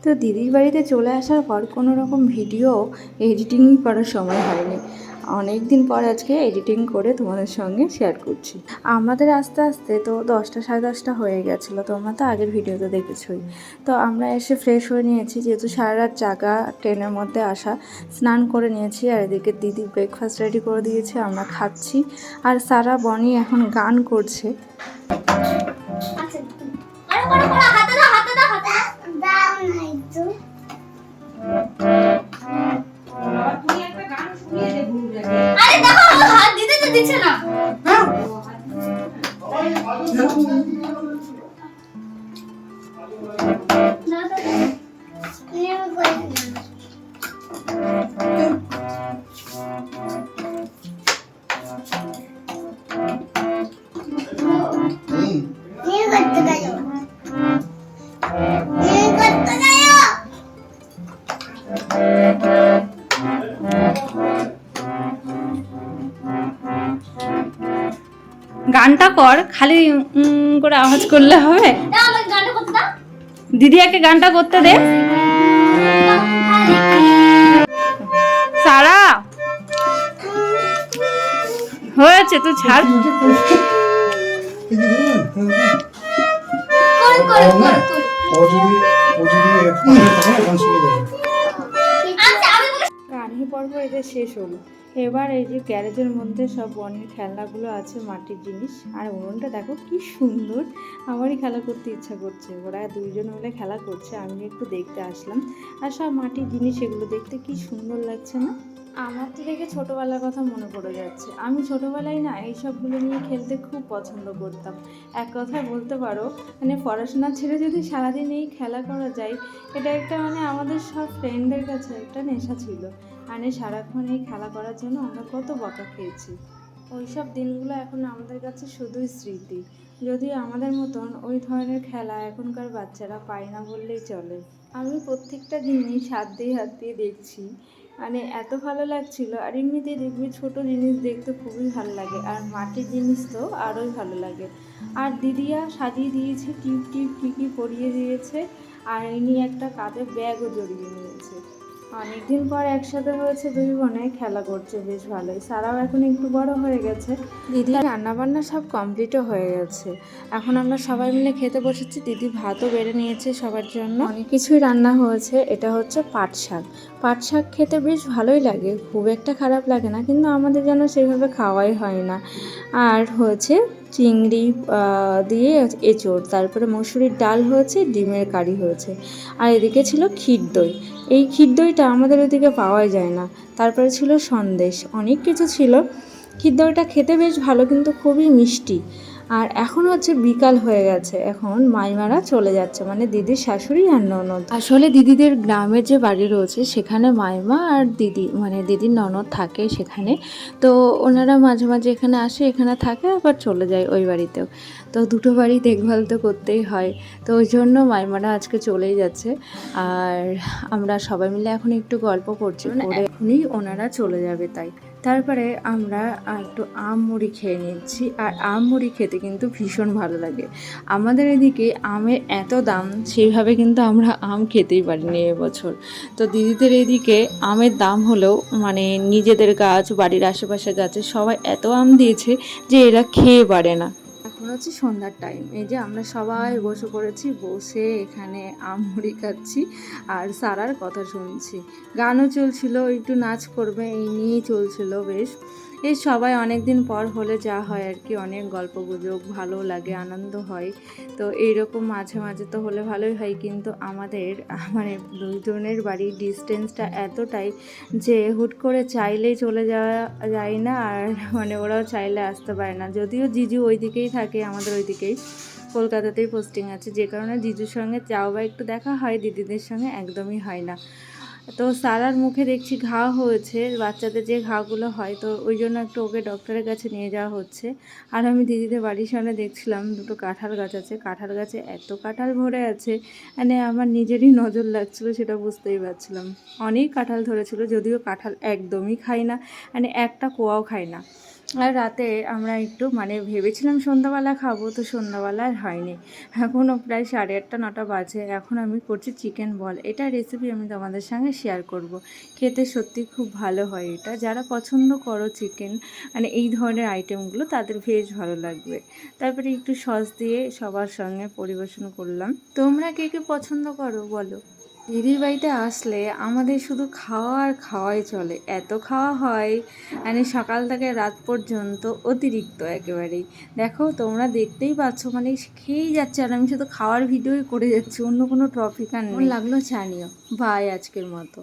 তো দিদির বাড়িতে চলে আসার পর কোনো রকম ভিডিও এডিটিং করার সময় হয়নি। অনেক দিন পর আজকে এডিটিং করে তোমাদের সঙ্গে শেয়ার করছি। আমাদের আস্তে আস্তে তো 10টা সাড়ে 10টা হয়ে গেছিলো, তোমরা তো আগের ভিডিওতে দেখেছই। তো আমরা এসে ফ্রেশ হয়ে নিয়েছি, যেহেতু সারা রাত জাগা, ট্রেনের মধ্যে আসা, স্নান করে নিয়েছি। আর এদিকে দিদি ব্রেকফাস্ট রেডি করে দিয়েছে, আমরা খাচ্ছি। আর সারা বনি এখন গান করছে। গানটা কর, খালি করে আওয়াজ করলে হবে? দিদি একে গানটা করতে দে। সারা হয়েছে, তুই ছাড়। গানই পর্ব এটা শেষ হলো। এবার এই যে গ্যারেজের মধ্যে সব বনের খেলনাগুলো আছে, মাটির জিনিস। আর উনুনটা দেখো কি সুন্দর, আমারই খেলা করতে ইচ্ছা করছে। ওরা দুইজন মিলে খেলা করছে, আমি একটু দেখতে আসলাম। আর সব মাটির জিনিস, এগুলো দেখতে কি সুন্দর লাগছে না? আমার তো দেখে ছোটোবেলার কথা মনে পড়ে যাচ্ছে। আমি ছোটোবেলায় না এইসবগুলো নিয়ে খেলতে খুব পছন্দ করতাম। এক কথায় বলতে পারো, মানে পড়াশোনা ছেড়ে যদি সারাদিন এই খেলা করা যায়, এটা একটা মানে আমাদের সব ফ্রেন্ডদের কাছে একটা নেশা ছিল। মানে সারাক্ষণ এই খেলা করার জন্য আমরা কত বকা খেয়েছি। ওই সব দিনগুলো এখন আমাদের কাছে শুধুই স্মৃতি। যদিও আমাদের মতন ওই ধরনের খেলা এখনকার বাচ্চারা পায় না বললেই চলে। আমি প্রত্যেকটা জিনিস হাত দিয়ে দেখছি, মানে এত ভালো লাগছিল। আর এমনিতেই দেখবি ছোটো জিনিস দেখতে খুবই ভালো লাগে, আর মাটির জিনিস তো আরোই ভালো লাগে। আর দিদিয়া সাজিয়ে দিয়েছে, টিপ কী পরিয়ে দিয়েছে। আর ইনি একটা কাঁধে ব্যাগও জড়িয়ে নিয়েছে। অনেকদিন পর একসাথে হয়েছে, দুই বোনে খেলা করছে বেশ ভালোই। সারাও এখন একটু বড় হয়ে গেছে। দিদি রান্নাবান্না সব কমপ্লিটও হয়ে গেছে। এখন আমরা সবাই মিলে খেতে বসেছি। দিদি ভাতও বেড়ে নিয়েছে সবার জন্য, অনেক কিছুই রান্না হয়েছে। এটা হচ্ছে পাট শাক। পাট শাক খেতে বেশ ভালোই লাগে, খুব একটা খারাপ লাগে না, কিন্তু আমাদের যেন সেভাবে খাওয়াই হয় না। আর হয়েছে চিংড়ি দিয়ে এঁচোড়, তারপরে মসুরির ডাল হয়েছে, ডিমের কারি হয়েছে। আর এদিকে ছিল ক্ষীর দই। এই ক্ষীর দইটা আমাদের ওদিকে পাওয়াই যায় না। তারপরে ছিল সন্দেশ, অনেক কিছু ছিল। ক্ষীর দইটা খেতে বেশ ভালো, কিন্তু খুবই মিষ্টি। আর এখন হচ্ছে বিকাল হয়ে গেছে, এখন মাইমারা চলে যাচ্ছে, মানে দিদির শাশুড়ি আর ননদ। আসলে দিদিদের গ্রামের যে বাড়ি রয়েছে সেখানে মাইমা আর দিদি, মানে দিদির ননদ থাকে সেখানে। তো ওনারা মাঝে মাঝে এখানে আসে, এখানে থাকে, আবার চলে যায় ওই বাড়িতেও। তো দুটো বাড়ি দেখভাল তো করতেই হয়। তো ওই জন্য মাইমারা আজকে চলেই যাচ্ছে। আর আমরা সবাই মিলে এখন একটু গল্প করছি, এখনই ওনারা চলে যাবে তাই। তারপরে আমরা একটু আম মুড়ি খেয়ে নিচ্ছি। আর আম মুড়ি খেতে কিন্তু ভীষণ ভালো লাগে। আমাদের এদিকে আমের এত দাম, সেইভাবে কিন্তু আমরা আম খেতেই পারিনি এবছর। তো দিদিদের এদিকে আমের দাম হলেও, মানে নিজেদের গাছ, বাড়ির আশেপাশে গাছে সবাই এত আম দিয়েছে যে এরা খেয়ে পারে না। এখন হচ্ছে সন্ধ্যার টাইম, এই যে আমরা সবাই বসে পড়েছি, বসে এখানে আম মুড়ি খাচ্ছি আর সারার কথা শুনছি। গানও চলছিল, একটু নাচ করবে এই নিয়েই চলছিল বেশ। এই সবাই অনেক দিন পর হলে যা হয় আর কি, অনেক গল্প গুজব, ভালো লাগে, আনন্দ হয়। তো এইরকম মাঝে মাঝে তো হলে ভালোই হয়, কিন্তু আমাদের মানে দুজনের বাড়ির ডিস্টেন্সটা এতটাই যে হুট করে চাইলেই চলে যাওয়া যায় না। আর মানে ওরাও চাইলে আসতে পারে না, যদিও জিজু ওই দিকেই থাকে, আমাদের ওই দিকেই কলকাতাতেই পোস্টিং আছে, যে কারণে জিজুর সঙ্গে যাও বা একটু দেখা হয়, দিদিদের সঙ্গে একদমই হয় না। তো সারার মুখে দেখছি ঘা হয়েছে, বাচ্চাদের যে ঘাগুলো হয়, তো ওই জন্য একটু ওকে ডক্টরের কাছে নিয়ে যাওয়া হচ্ছে। আর আমি দিদিদের বাড়ির সামনে দেখছিলাম দুটো কাঁঠাল গাছ আছে, কাঁঠাল গাছে এত কাঁঠাল ভরে আছে, মানে আমার নিজেরই নজর লাগছিলো, সেটা বুঝতেই পারছিলাম। অনেক কাঁঠাল ধরেছিল, যদিও কাঁঠাল একদমই খাই না, মানে একটা কোয়াও খাই না। আর রাতে আমরা একটু মানে ভেবেছিলাম সন্ধ্যাবেলা খাবো, তো সন্ধ্যাবেলা আর হয়নি। এখনও প্রায় 8:30-9টা বাজে। এখন আমি করছি চিকেন বল। এটা রেসিপি আমি তোমাদের সঙ্গে শেয়ার করব। খেতে সত্যি খুব ভালো হয় এটা। যারা পছন্দ করো চিকেন মানে এই ধরনের আইটেমগুলো তাদের ভেজ ভালো লাগবে। তারপরে একটু সস দিয়ে সবার সঙ্গে পরিবেশন করলাম। তোমরা কে কে পছন্দ করো বলো? দিদির বাড়িতে আসলে আমাদের শুধু খাওয়া আর খাওয়াই চলে, এত খাওয়া হয় মানে সকাল থেকে রাত পর্যন্ত অতিরিক্ত একেবারেই। দেখো তোমরা দেখতেই পাচ্ছ মানে খেয়েই যাচ্ছে আর আমি শুধু খাওয়ার ভিডিওই করে যাচ্ছি, অন্য কোনো টপিক আর নেই। লাগলো জানিও। বাই আজকের মতো।